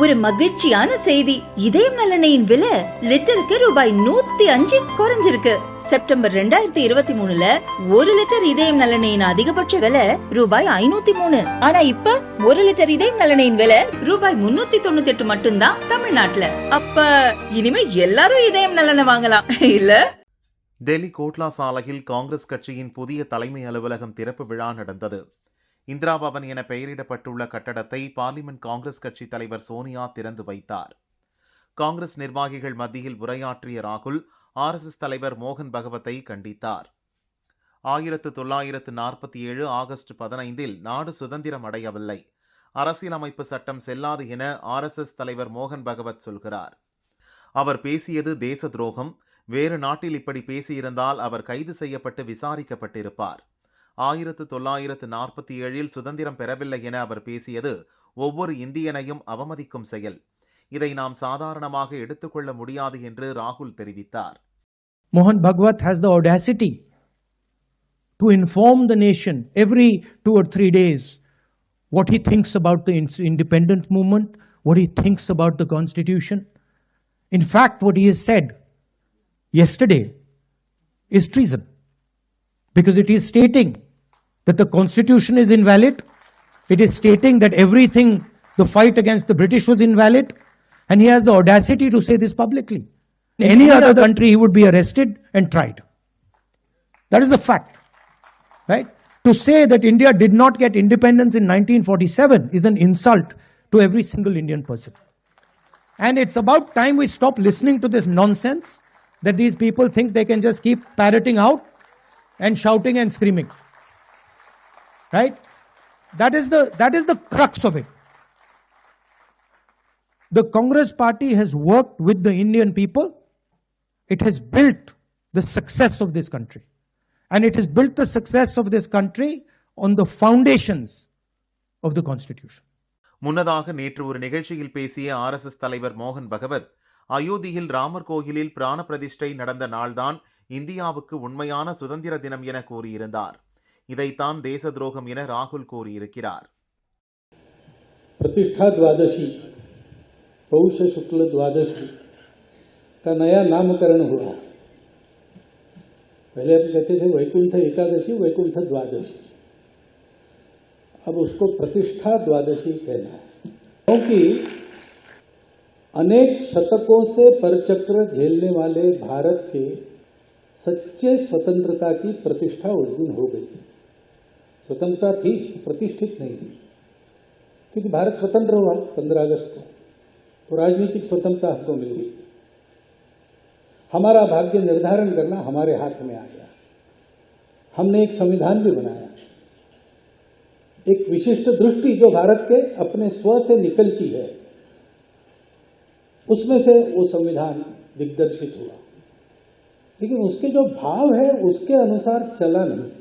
ஒரு மகிழ்ச்சியான செய்தி. இதயம் நல்லெண்ணெயின் விலை லிட்டருக்கு ரூபாய் 105 குறைஞ்சிருக்கு. செப்டம்பர் 2023ல 1 லிட்டர் இதயம் நல்லெண்ணெயின் அதிகபட்ச விலை ரூபாய் 503. ஆனா இப்ப 1 லிட்டர் இதயம் நல்லெண்ணெயின் விலை ரூபாய் 398 மட்டும்தான் தமிழ்நாட்டுல. அப்ப இனிமே எல்லாரும் இதயம் நல்லெண்ணெய் வாங்கலாம் இல்ல? டெல்லி கோட்லா சாலையில் காங்கிரஸ் கட்சியின் புதிய தலைமை அலுவலகம் திறப்பு விழா நடந்தது. இந்திரா பவன் என பெயரிடப்பட்டுள்ள கட்டடத்தை பார்லிமெண்ட் காங்கிரஸ் கட்சி தலைவர் சோனியா திறந்து வைத்தார். காங்கிரஸ் நிர்வாகிகள் மத்தியில் உரையாற்றிய ராகுல் RSS தலைவர் மோகன் பகவத்தை கண்டித்தார். 1947 ஆகஸ்ட் 15 நாடு சுதந்திரம் அடையவில்லை, அரசியலமைப்பு சட்டம் செல்லாது என RSS தலைவர் மோகன் பகவத் சொல்கிறார். அவர் பேசியது தேச துரோகம். வேறு நாட்டில் இப்படி பேசியிருந்தால் அவர் கைது செய்யப்பட்டு விசாரிக்கப்பட்டிருப்பார். 1947 சுதந்திரம் பெறவில்லை என அவர் பேசியது ஒவ்வொரு இந்தியனையும் அவமதிக்கும் செயல். இதை நாம் சாதாரணமாக எடுத்துக்கொள்ள முடியாது என்று ராகுல் தெரிவித்தார். Mohan Bhagwat has the audacity to inform the nation every 2 or 3 days what he thinks about the independence movement, what he thinks about the constitution. In fact, what he has said yesterday is treason, because it is stating that the constitution is invalid. It is stating that everything, the fight against the British was invalid, and he has the audacity to say this publicly. In any other country, he would be arrested and tried. That is the fact, right? To say that India did not get independence in 1947 is an insult to every single Indian person. And it's about time we stop listening to this nonsense that these people think they can just keep parroting out and shouting and screaming. Right? That is the crux of it. The Congress party has worked with the Indian people. It has built the success of this country. And it has built the success of this country on the foundations of the constitution. முன்னதாக நேற்று ஒரு நிகழ்ச்சியில் பேசிய RSS தலைவர் மோகன் பகவத், அயோத்தியில் ராமர் கோயிலில் பிராண பிரதிஷ்டை நடந்த நாள்தான் இந்தியாவுக்கு உண்மையான சுதந்திர தினம் என கூறியிருந்தார். இதைத்தான் தேச துரோகம் என ராகுல் கூறியிருக்கிறார். प्रतिष्ठा द्वादशी, पौष शुक्ल द्वादशी का नया नामकरण हुआ. पहले आप कहते थे वैकुंठ एकादशी, वैकुंठ द्वादशी. अब उसको प्रतिष्ठा द्वादशी कहना है, क्योंकि अनेक शतकों से परचक्र झेलने वाले भारत के सच्चे स्वतंत्रता की प्रतिष्ठा उस दिन हो गई. स्वतंत्रता थी, प्रतिष्ठित नहीं थी, क्योंकि भारत स्वतंत्र हुआ 15 अगस्त को, तो राजनीतिक स्वतंत्रता हमको मिल गई. हमारा भाग्य निर्धारण करना हमारे हाथ में आ गया. हमने एक संविधान भी बनाया, एक विशिष्ट दृष्टि जो भारत के अपने स्व से निकलती है, उसमें से वो संविधान दिग्दर्शित हुआ. लेकिन उसके जो भाव है उसके अनुसार चला नहीं.